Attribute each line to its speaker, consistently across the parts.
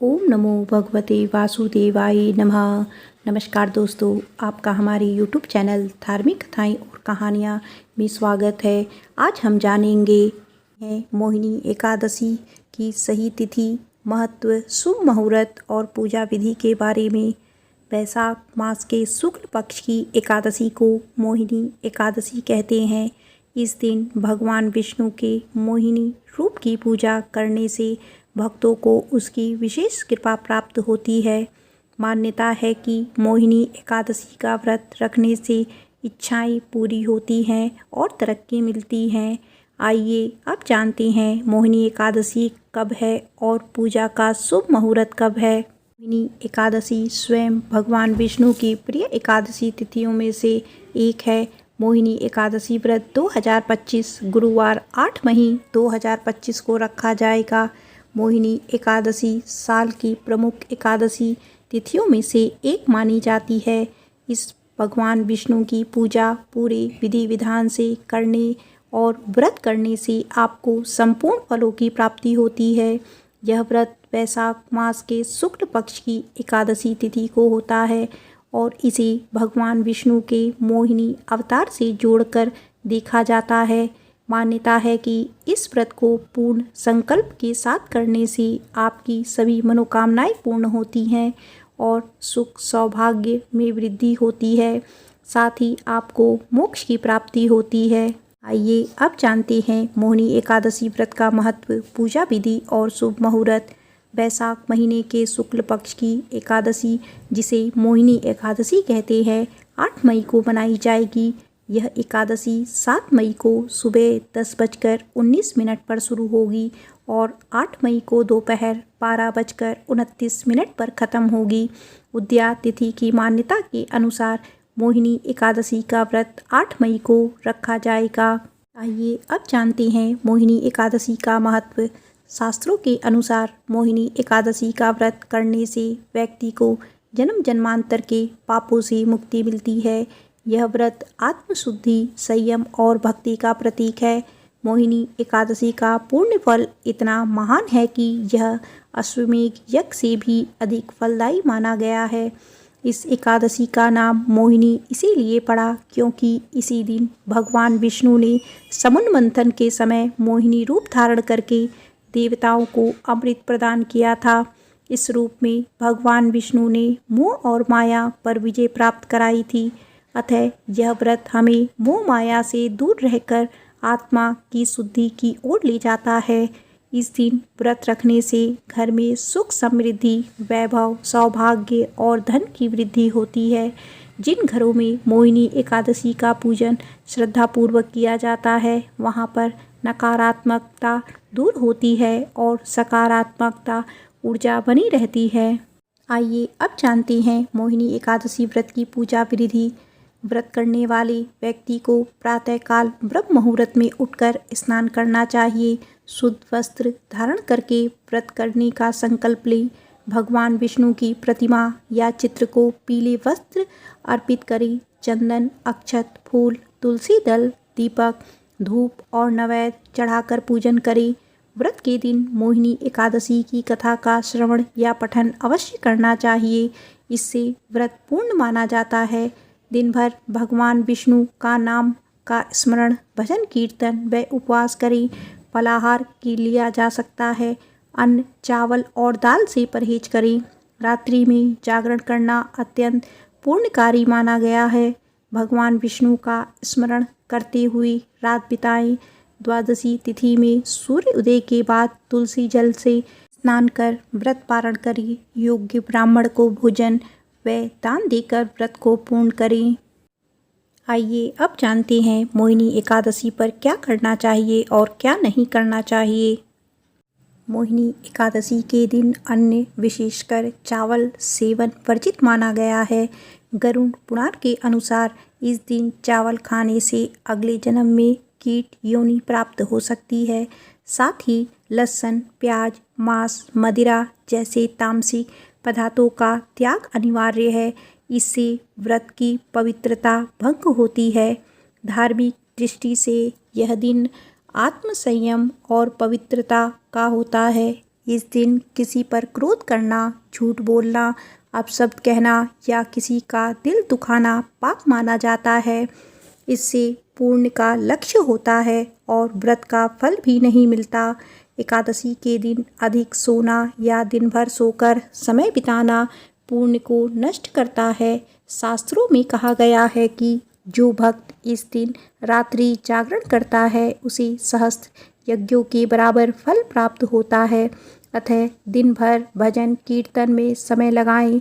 Speaker 1: ओम नमो भगवते वासुदेवाय नमः। नमस्कार दोस्तों, आपका हमारे YouTube चैनल धार्मिक कथाएं और कहानियाँ में स्वागत है। आज हम जानेंगे मोहिनी एकादशी की सही तिथि, महत्व, शुभ मुहूर्त और पूजा विधि के बारे में। वैशाख मास के शुक्ल पक्ष की एकादशी को मोहिनी एकादशी कहते हैं। इस दिन भगवान विष्णु के मोहिनी रूप की पूजा करने से भक्तों को उसकी विशेष कृपा प्राप्त होती है। मान्यता है कि मोहिनी एकादशी का व्रत रखने से इच्छाएं पूरी होती हैं और तरक्की मिलती हैं। आइए अब जानते हैं मोहिनी एकादशी कब है और पूजा का शुभ मुहूर्त कब है। मोहिनी एकादशी स्वयं भगवान विष्णु की प्रिय एकादशी तिथियों में से एक है। मोहिनी एकादशी व्रत 2025 गुरुवार 8 मई 2025 को रखा जाएगा। मोहिनी एकादशी साल की प्रमुख एकादशी तिथियों में से एक मानी जाती है। इस भगवान विष्णु की पूजा पूरे विधि विधान से करने और व्रत करने से आपको संपूर्ण फलों की प्राप्ति होती है। यह व्रत वैशाख मास के शुक्ल पक्ष की एकादशी तिथि को होता है और इसे भगवान विष्णु के मोहिनी अवतार से जोड़कर देखा जाता है। मान्यता है कि इस व्रत को पूर्ण संकल्प के साथ करने से आपकी सभी मनोकामनाएं पूर्ण होती हैं और सुख सौभाग्य में वृद्धि होती है। साथ ही आपको मोक्ष की प्राप्ति होती है। आइए अब जानते हैं मोहिनी एकादशी व्रत का महत्व, पूजा विधि और शुभ मुहूर्त। वैशाख महीने के शुक्ल पक्ष की एकादशी, जिसे मोहिनी एकादशी कहते हैं, 8 मई को मनाई जाएगी। यह एकादशी 7 मई को सुबह 10:19 पर शुरू होगी और 8 मई को दोपहर 12:29 पर ख़त्म होगी। उदया तिथि की मान्यता के अनुसार मोहिनी एकादशी का व्रत 8 मई को रखा जाएगा। आइए अब जानते हैं मोहिनी एकादशी का महत्व। शास्त्रों के अनुसार मोहिनी एकादशी का व्रत करने से व्यक्ति को जन्म जन्मांतर के पापों से मुक्ति मिलती है। यह व्रत आत्मशुद्धि, संयम और भक्ति का प्रतीक है। मोहिनी एकादशी का पुण्य फल इतना महान है कि यह अश्वमेध यज्ञ से भी अधिक फलदायी माना गया है। इस एकादशी का नाम मोहिनी इसीलिए पड़ा क्योंकि इसी दिन भगवान विष्णु ने समुद्र मंथन के समय मोहिनी रूप धारण करके देवताओं को अमृत प्रदान किया था। इस रूप में भगवान विष्णु ने मोह और माया पर विजय प्राप्त कराई थी। अतः यह व्रत हमें मोह माया से दूर रहकर आत्मा की शुद्धि की ओर ले जाता है। इस दिन व्रत रखने से घर में सुख, समृद्धि, वैभव, सौभाग्य और धन की वृद्धि होती है। जिन घरों में मोहिनी एकादशी का पूजन श्रद्धापूर्वक किया जाता है, वहाँ पर नकारात्मकता दूर होती है और सकारात्मकता ऊर्जा बनी रहती है। आइए अब जानते हैं मोहिनी एकादशी व्रत की पूजा विधि। व्रत करने वाले व्यक्ति को प्रातःकाल ब्रह्म मुहूर्त में उठकर स्नान करना चाहिए। शुद्ध वस्त्र धारण करके व्रत करने का संकल्प लें। भगवान विष्णु की प्रतिमा या चित्र को पीले वस्त्र अर्पित करें। चंदन, अक्षत, फूल, तुलसी दल, दीपक, धूप और नैवेद्य चढ़ाकर पूजन करें। व्रत के दिन मोहिनी एकादशी की कथा का श्रवण या पठन अवश्य करना चाहिए। इससे व्रत पूर्ण माना जाता है। दिन भर भगवान विष्णु का नाम का स्मरण, भजन, कीर्तन व उपवास करें। फलाहार की लिया जा सकता है। अन्न, चावल और दाल से परहेज करें। रात्रि में जागरण करना अत्यंत पुण्यकारी माना गया है। भगवान विष्णु का स्मरण करते हुए रात बिताएं। द्वादशी तिथि में सूर्य उदय के बाद तुलसी जल से स्नान कर व्रत पारण करें। योग्य ब्राह्मण को भोजन व दान देकर व्रत को पूर्ण करें। आइए अब जानते हैं मोहिनी एकादशी पर क्या करना चाहिए और क्या नहीं करना चाहिए। मोहिनी एकादशी के दिन अन्न, विशेषकर चावल सेवन वर्जित माना गया है। गरुड़ पुराण के अनुसार इस दिन चावल खाने से अगले जन्म में कीट योनि प्राप्त हो सकती है। साथ ही लहसुन, प्याज, मांस, मदिरा जैसे तामसिक पदार्थों का त्याग अनिवार्य है। इससे व्रत की पवित्रता भंग होती है। धार्मिक दृष्टि से यह दिन आत्म संयम और पवित्रता का होता है। इस दिन किसी पर क्रोध करना, झूठ बोलना, अपशब्द कहना या किसी का दिल दुखाना पाप माना जाता है। इससे पुण्य का लक्ष्य होता है और व्रत का फल भी नहीं मिलता। एकादशी के दिन अधिक सोना या दिन भर सोकर समय बिताना पुण्य को नष्ट करता है। शास्त्रों में कहा गया है कि जो भक्त इस दिन रात्रि जागरण करता है उसे सहस्त्र यज्ञों के बराबर फल प्राप्त होता है। अतः दिन भर भजन कीर्तन में समय लगाएं।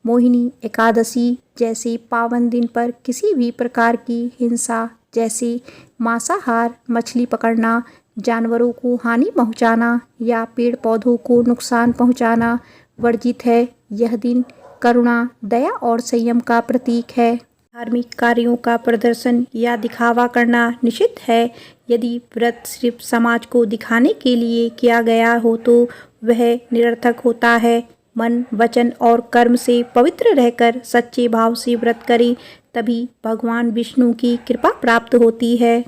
Speaker 1: मोहिनी एकादशी जैसे पावन दिन पर किसी भी प्रकार की हिंसा जैसे मांसाहार, मछली पकड़ना, जानवरों को हानि पहुंचाना या पेड़ पौधों को नुकसान पहुंचाना वर्जित है। यह दिन करुणा, दया और संयम का प्रतीक है। धार्मिक कार्यों का प्रदर्शन या दिखावा करना निषिद्ध है। यदि व्रत सिर्फ समाज को दिखाने के लिए किया गया हो तो वह निरर्थक होता है। मन, वचन और कर्म से पवित्र रहकर सच्चे भाव से व्रत करें, तभी भगवान विष्णु की कृपा प्राप्त होती है।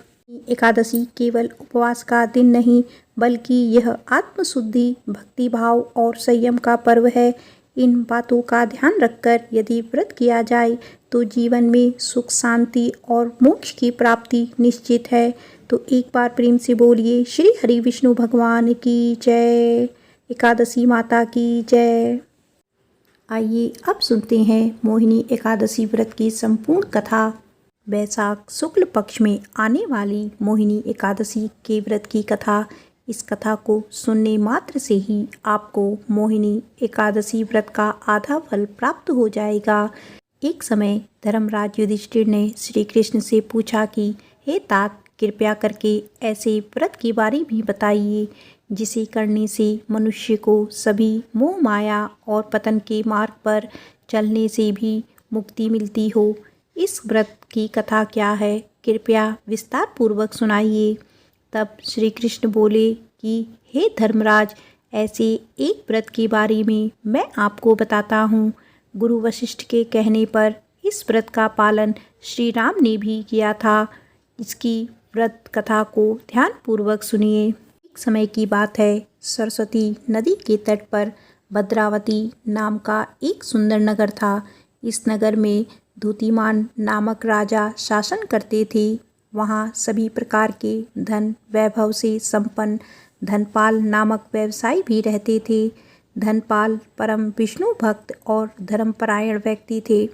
Speaker 1: एकादशी केवल उपवास का दिन नहीं, बल्कि यह आत्मशुद्धि, भक्ति भाव और संयम का पर्व है। इन बातों का ध्यान रखकर यदि व्रत किया जाए तो जीवन में सुख, शांति और मोक्ष की प्राप्ति निश्चित है। तो एक बार प्रेम से बोलिए श्री हरि विष्णु भगवान की जय, एकादशी माता की जय। आइए अब सुनते हैं मोहिनी एकादशी व्रत की संपूर्ण कथा। वैशाख शुक्ल पक्ष में आने वाली मोहिनी एकादशी के व्रत की कथा। इस कथा को सुनने मात्र से ही आपको मोहिनी एकादशी व्रत का आधा फल प्राप्त हो जाएगा। एक समय धर्मराज युधिष्ठिर ने श्री कृष्ण से पूछा कि हे तात, कृपया करके ऐसे व्रत के बारे में बताइए जिसे करने से मनुष्य को सभी मोह माया और पतन के मार्ग पर चलने से भी मुक्ति मिलती हो। इस व्रत की कथा क्या है, कृपया विस्तार पूर्वक सुनाइए। तब श्री कृष्ण बोले कि हे धर्मराज, ऐसे एक व्रत के बारे में मैं आपको बताता हूँ। गुरु वशिष्ठ के कहने पर इस व्रत का पालन श्री राम ने भी किया था। इसकी व्रत कथा को ध्यानपूर्वक सुनिए। एक समय की बात है, सरस्वती नदी के तट पर भद्रावती नाम का एक सुंदर नगर था। इस नगर में धूतिमान नामक राजा शासन करते थे। वहाँ सभी प्रकार के धन वैभव से संपन्न धनपाल नामक व्यवसायी भी रहते थे। धनपाल परम विष्णु भक्त और धर्मपरायण व्यक्ति थे।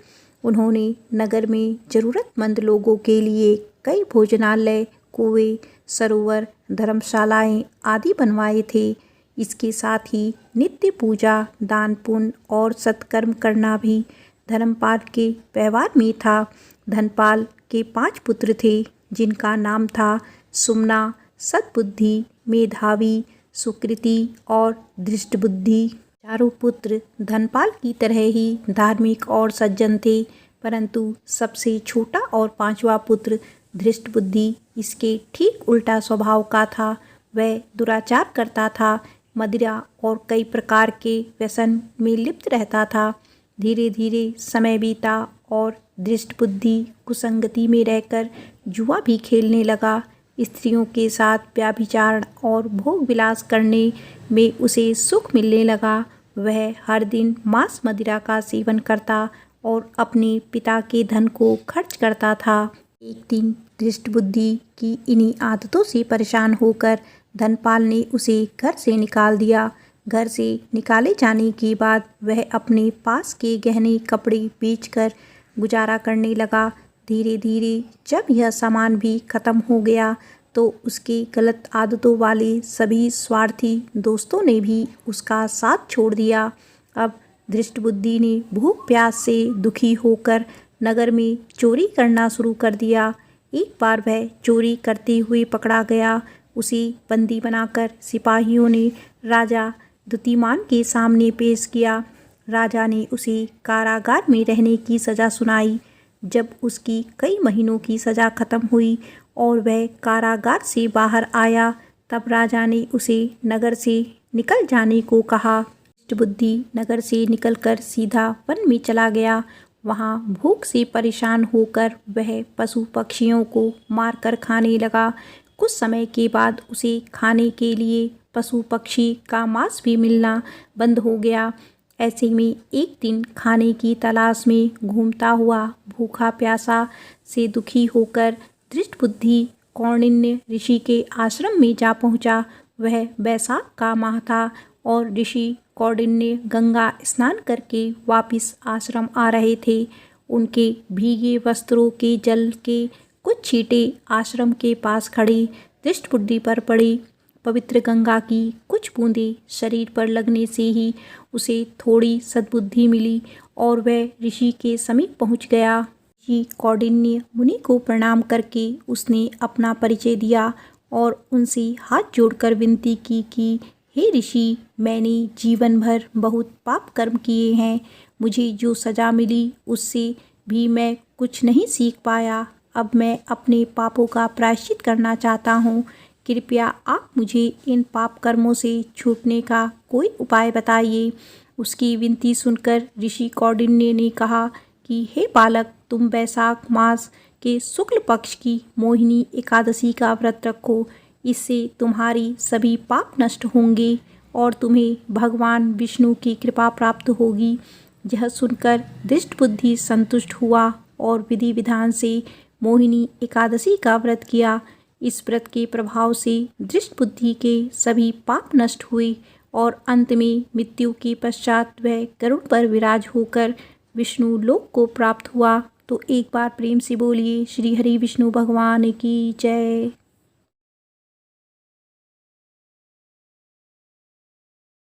Speaker 1: उन्होंने नगर में जरूरतमंद लोगों के लिए कई भोजनालय, कुएं, सरोवर, धर्मशालाएं आदि बनवाए थे। इसके साथ ही नित्य पूजा, दान पुण्य और सत्कर्म करना भी धर्मपाल के व्यवहार में था। धनपाल के 5 पुत्र थे, जिनका नाम था सुमना, सद्बुद्धि, मेधावी, सुकृति और धृष्टबुद्धि। चारों पुत्र धनपाल की तरह ही धार्मिक और सज्जन थे, परंतु सबसे छोटा और 5वां पुत्र धृष्टबुद्धि इसके ठीक उल्टा स्वभाव का था। वह दुराचार करता था, मदिरा और कई प्रकार के व्यसन में लिप्त रहता था। धीरे धीरे समय बीता और धृष्टबुद्धि कुसंगति में रहकर जुआ भी खेलने लगा। स्त्रियों के साथ व्याभिचारण और भोग विलास करने में उसे सुख मिलने लगा। वह हर दिन मांस मदिरा का सेवन करता और अपने पिता के धन को खर्च करता था। एक दिन धृष्टबुद्धि की इन्हीं आदतों से परेशान होकर धनपाल ने उसे घर से निकाल दिया। घर से निकाले जाने के बाद वह अपने पास के गहने कपड़े बेचकर गुजारा करने लगा। धीरे धीरे जब यह सामान भी खत्म हो गया तो उसके गलत आदतों वाले सभी स्वार्थी दोस्तों ने भी उसका साथ छोड़ दिया। अब धृष्टबुद्धि ने भूख प्यास से दुखी होकर नगर में चोरी करना शुरू कर दिया। एक बार वह चोरी करते हुए पकड़ा गया। उसे बंदी बनाकर सिपाहियों ने राजा द्युतिमान के सामने पेश किया। राजा ने उसे कारागार में रहने की सज़ा सुनाई। जब उसकी कई महीनों की सज़ा खत्म हुई और वह कारागार से बाहर आया, तब राजा ने उसे नगर से निकल जाने को कहा। धृष्टबुद्धि नगर से निकलकर सीधा वन में चला गया। वहाँ भूख से परेशान होकर वह पशु पक्षियों को मारकर खाने लगा। कुछ समय के बाद उसे खाने के लिए पशु पक्षी का मांस भी मिलना बंद हो गया। ऐसे में एक दिन खाने की तलाश में घूमता हुआ भूखा प्यासा से दुखी होकर दृष्टबुद्धि कौंडिन्य ऋषि के आश्रम में जा पहुंचा। वह बैसाख का माह था और ऋषि कौंडिन्य गंगा स्नान करके वापस आश्रम आ रहे थे। उनके भीगे वस्त्रों के जल के कुछ छींटे आश्रम के पास खड़ी दृष्टबुद्धि पर पड़ी। पवित्र गंगा की कुछ बूंदें शरीर पर लगने से ही उसे थोड़ी सद्बुद्धि मिली और वह ऋषि के समीप पहुंच गया। ऋषि कौंडिन्य मुनि को प्रणाम करके उसने अपना परिचय दिया और उनसे हाथ जोड़कर विनती की कि हे ऋषि, मैंने जीवन भर बहुत पाप कर्म किए हैं। मुझे जो सज़ा मिली उससे भी मैं कुछ नहीं सीख पाया। अब मैं अपने पापों का प्रायश्चित करना चाहता हूँ। कृपया आप मुझे इन पाप कर्मों से छूटने का कोई उपाय बताइए। उसकी विनती सुनकर ऋषि कौंडिन्य ने कहा कि हे बालक, तुम बैसाख मास के शुक्ल पक्ष की मोहिनी एकादशी का व्रत रखो। इससे तुम्हारी सभी पाप नष्ट होंगे और तुम्हें भगवान विष्णु की कृपा प्राप्त होगी। यह सुनकर दृष्टबुद्धि संतुष्ट हुआ और विधि विधान से मोहिनी एकादशी का व्रत किया। इस व्रत के प्रभाव से दृष्टबुद्धि के सभी पाप नष्ट हुए और अंत में मृत्यु के पश्चात वह गरुड़ पर विराज होकर विष्णु लोक को प्राप्त हुआ। तो एक बार प्रेम से बोलिए श्री हरि विष्णु भगवान की जय।